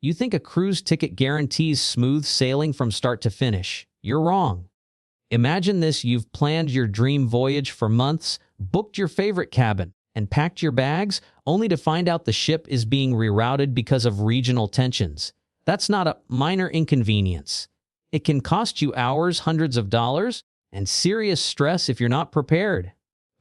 You think a cruise ticket guarantees smooth sailing from start to finish. You're wrong. Imagine this: you've planned your dream voyage for months, booked your favorite cabin, and packed your bags, only to find out the ship is being rerouted because of regional tensions. That's not a minor inconvenience. It can cost you hours, hundreds of dollars, and serious stress if you're not prepared.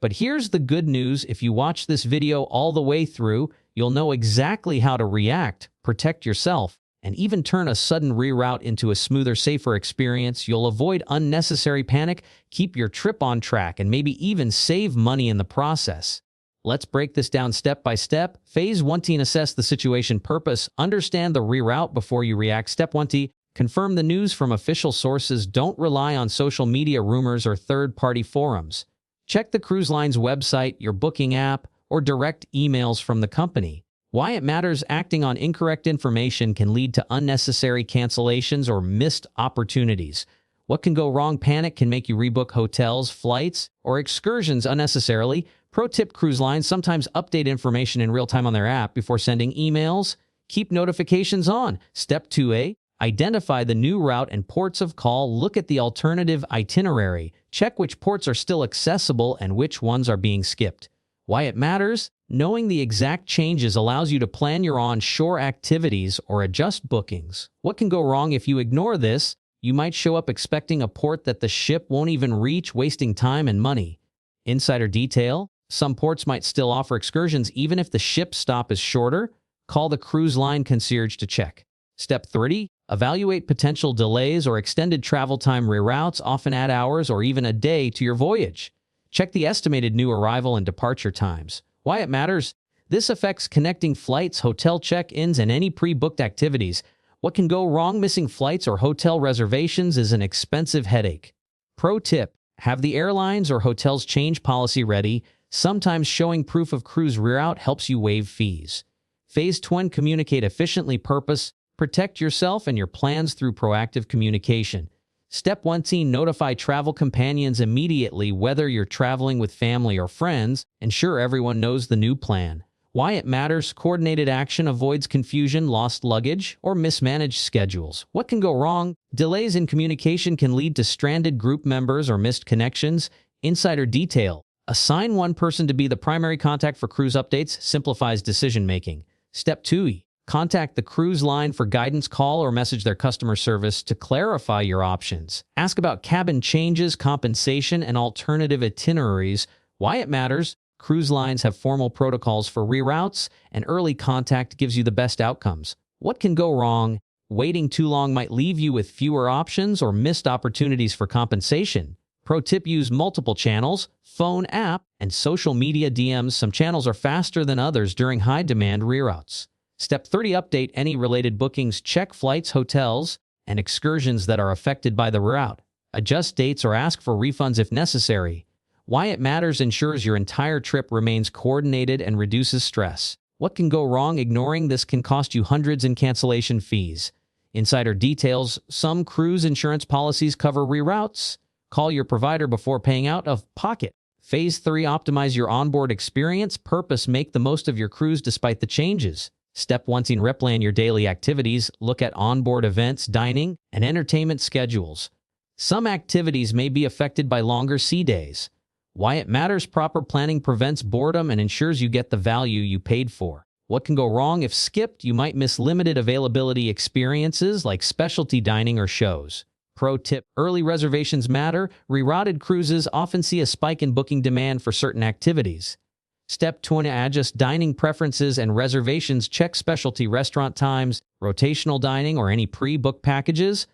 But here's the good news: if you watch this video all the way through, you'll know exactly how to react, protect yourself, and even turn a sudden reroute into a smoother, safer experience. You'll avoid unnecessary panic, keep your trip on track, and maybe even save money in the process. Let's break this down step by step. Phase 1. Assess the situation. Purpose: understand the reroute before you react. Step 1. Confirm the news from official sources. Don't rely on social media rumors or third-party forums. Check the cruise line's website, your booking app, or direct emails from the company. Why it matters: acting on incorrect information can lead to unnecessary cancellations or missed opportunities. What can go wrong? Panic can make you rebook hotels, flights, or excursions unnecessarily. Pro tip: cruise lines sometimes update information in real time on their app before sending emails. Keep notifications on. Step 2. Identify the new route and ports of call. Look at the alternative itinerary. Check which ports are still accessible and which ones are being skipped. Why it matters: knowing the exact changes allows you to plan your onshore activities or adjust bookings. What can go wrong? If you ignore this, you might show up expecting a port that the ship won't even reach, wasting time and money. Insider detail: some ports might still offer excursions even if the ship stop is shorter. Call the cruise line concierge to check. Step 3. Evaluate potential delays or extended travel time. Reroutes often add hours or even a day to your voyage. Check the estimated new arrival and departure times. Why it matters: this affects connecting flights, hotel check-ins, and any pre-booked activities. What can go wrong? Missing flights or hotel reservations is an expensive headache. Pro tip: have the airlines or hotels change policy ready. Sometimes showing proof of cruise reroute helps you waive fees. Phase 2. Communicate efficiently. Purpose: protect yourself and your plans through proactive communication. Step 1. Notify travel companions immediately. Whether you're traveling with family or friends, ensure everyone knows the new plan. Why it matters: coordinated action avoids confusion, lost luggage, or mismanaged schedules. What can go wrong? Delays in communication can lead to stranded group members or missed connections. Insider detail: assign one person to be the primary contact for cruise updates. Simplifies decision-making. Step 2. Contact the cruise line for guidance. Call or message their customer service to clarify your options. Ask about cabin changes, compensation, and alternative itineraries. Why it matters: cruise lines have formal protocols for reroutes, and early contact gives you the best outcomes. What can go wrong? Waiting too long might leave you with fewer options or missed opportunities for compensation. Pro tip: use multiple channels, phone, app, and social media DMs. Some channels are faster than others during high-demand reroutes. Step 3. Update any related bookings. Check flights, hotels, and excursions that are affected by the reroute. Adjust dates or ask for refunds if necessary. Why it matters: ensures your entire trip remains coordinated and reduces stress. What can go wrong? Ignoring this can cost you hundreds in cancellation fees. Insider details: some cruise insurance policies cover reroutes. Call your provider before paying out of pocket. Phase 3. Optimize your onboard experience. Purpose: make the most of your cruise despite the changes. Step 1. Replan your daily activities. Look at onboard events, dining, and entertainment schedules. Some activities may be affected by longer sea days. Why it matters: proper planning prevents boredom and ensures you get the value you paid for. What can go wrong? If skipped, you might miss limited availability experiences like specialty dining or shows. Pro tip: early reservations matter. Rerouted cruises often see a spike in booking demand for certain activities. Step 2. Adjust dining preferences and reservations. Check specialty restaurant times, rotational dining, or any pre-booked packages.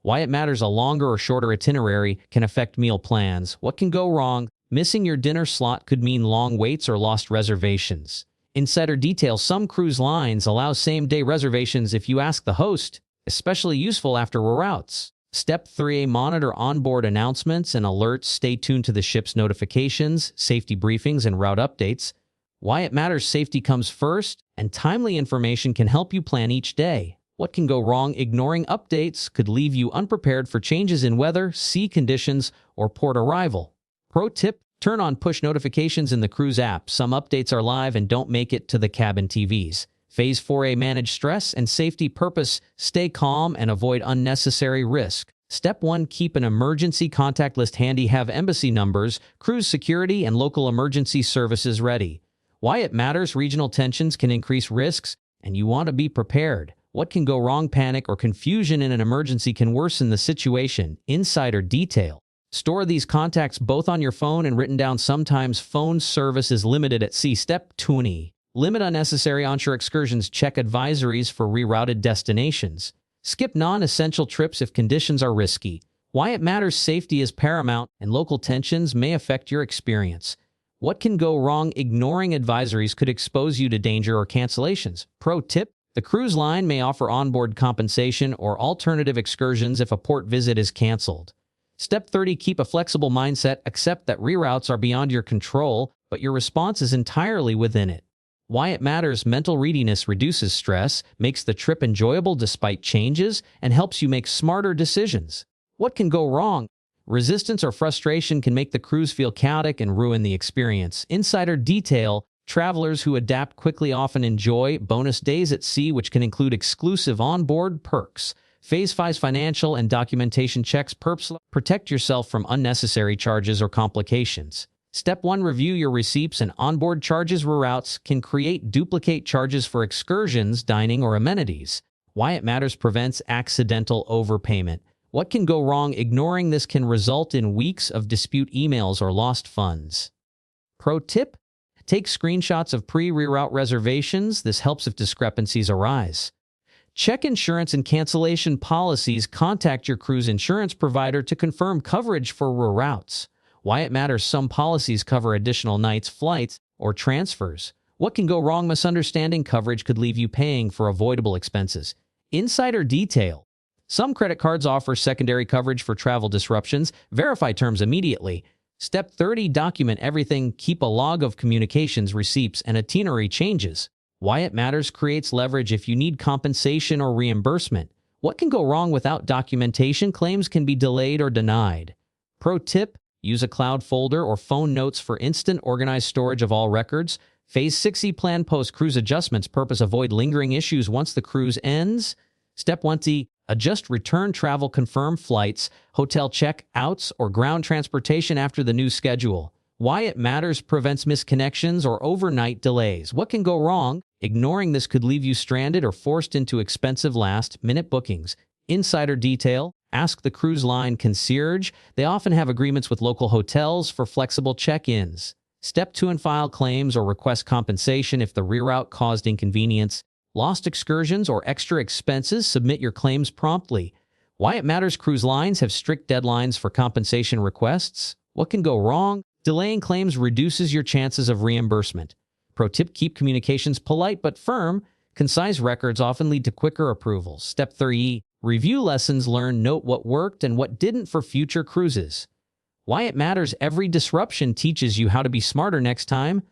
Why it matters: a longer or shorter itinerary can affect meal plans. What can go wrong? Missing your dinner slot could mean long waits or lost reservations. Insider detail: some cruise lines allow same-day reservations if you ask the host, especially useful after reroutes. Step 3. Monitor onboard announcements and alerts. Stay tuned to the ship's notifications, safety briefings, and route updates. Why it matters: safety comes first, and timely information can help you plan each day. What can go wrong? Ignoring updates could leave you unprepared for changes in weather, sea conditions, or port arrival. Pro tip: turn on push notifications in the cruise app. Some updates are live and don't make it to the cabin TVs. Phase 4A, manage stress and safety purpose. Stay calm and avoid unnecessary risk. Step 1, keep an emergency contact list handy. Have embassy numbers, cruise security, and local emergency services ready. Why it matters: regional tensions can increase risks, and you want to be prepared. What can go wrong? Panic or confusion in an emergency can worsen the situation. Insider detail. Store these contacts both on your phone and written down. Sometimes phone service is limited at sea. Step 20. Limit unnecessary onshore excursions. Check advisories for rerouted destinations. Skip non-essential trips if conditions are risky. Why it matters: safety is paramount, and local tensions may affect your experience. What can go wrong? Ignoring advisories could expose you to danger or cancellations. Pro tip: the cruise line may offer onboard compensation or alternative excursions if a port visit is canceled. Step 30. Keep a flexible mindset. Accept that reroutes are beyond your control, but your response is entirely within it. Why it matters: mental readiness reduces stress, makes the trip enjoyable despite changes, and helps you make smarter decisions. What can go wrong? Resistance or frustration can make the cruise feel chaotic and ruin the experience. Insider detail: travelers who adapt quickly often enjoy bonus days at sea, which can include exclusive onboard perks. Phase 5, financial and documentation checks. Perps: protect yourself from unnecessary charges or complications. Step 1, review your receipts and onboard charges. Reroutes can create duplicate charges for excursions, dining, or amenities. Why it matters: prevents accidental overpayment. What can go wrong? Ignoring this can result in weeks of dispute emails or lost funds. Pro tip: take screenshots of pre-reroute reservations. This helps if discrepancies arise. Check insurance and cancellation policies. Contact your cruise insurance provider to confirm coverage for reroutes. Why it matters: some policies cover additional nights, flights, or transfers. What can go wrong? Misunderstanding coverage could leave you paying for avoidable expenses. Insider detail: some credit cards offer secondary coverage for travel disruptions. Verify terms immediately. Step 30, document everything. Keep a log of communications, receipts, and itinerary changes. Why it matters: creates leverage if you need compensation or reimbursement. What can go wrong without documentation? Claims can be delayed or denied. Pro tip: use a cloud folder or phone notes for instant organized storage of all records. Phase 6E, plan post-cruise adjustments. Purpose: avoid lingering issues once the cruise ends. Step 1, adjust return travel. Confirm flights, hotel check-outs, or ground transportation after the new schedule. Why it matters: prevents misconnections or overnight delays. What can go wrong? Ignoring this could leave you stranded or forced into expensive last-minute bookings. Insider detail: ask the cruise line concierge. They often have agreements with local hotels for flexible check-ins. Step 2, file claims or request compensation if the reroute caused inconvenience, lost excursions, or extra expenses. Submit your claims promptly. Why it matters: cruise lines have strict deadlines for compensation requests. What can go wrong? Delaying claims reduces your chances of reimbursement. Pro tip: keep communications polite but firm. Concise records often lead to quicker approvals. Step 3, review lessons learned. Note what worked and what didn't for future cruises. Why it matters: every disruption teaches you how to be smarter next time.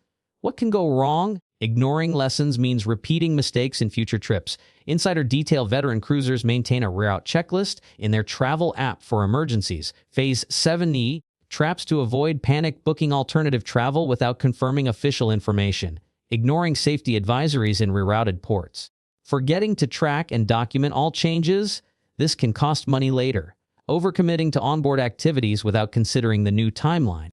What can go wrong? Ignoring lessons means repeating mistakes in future trips. Insider detail: veteran cruisers maintain a reroute checklist in their travel app for emergencies. Phase 7E, traps to avoid panic: booking alternative travel without confirming official information. Ignoring safety advisories in rerouted ports. Forgetting to track and document all changes. This can cost money later. Overcommitting to onboard activities without considering the new timeline.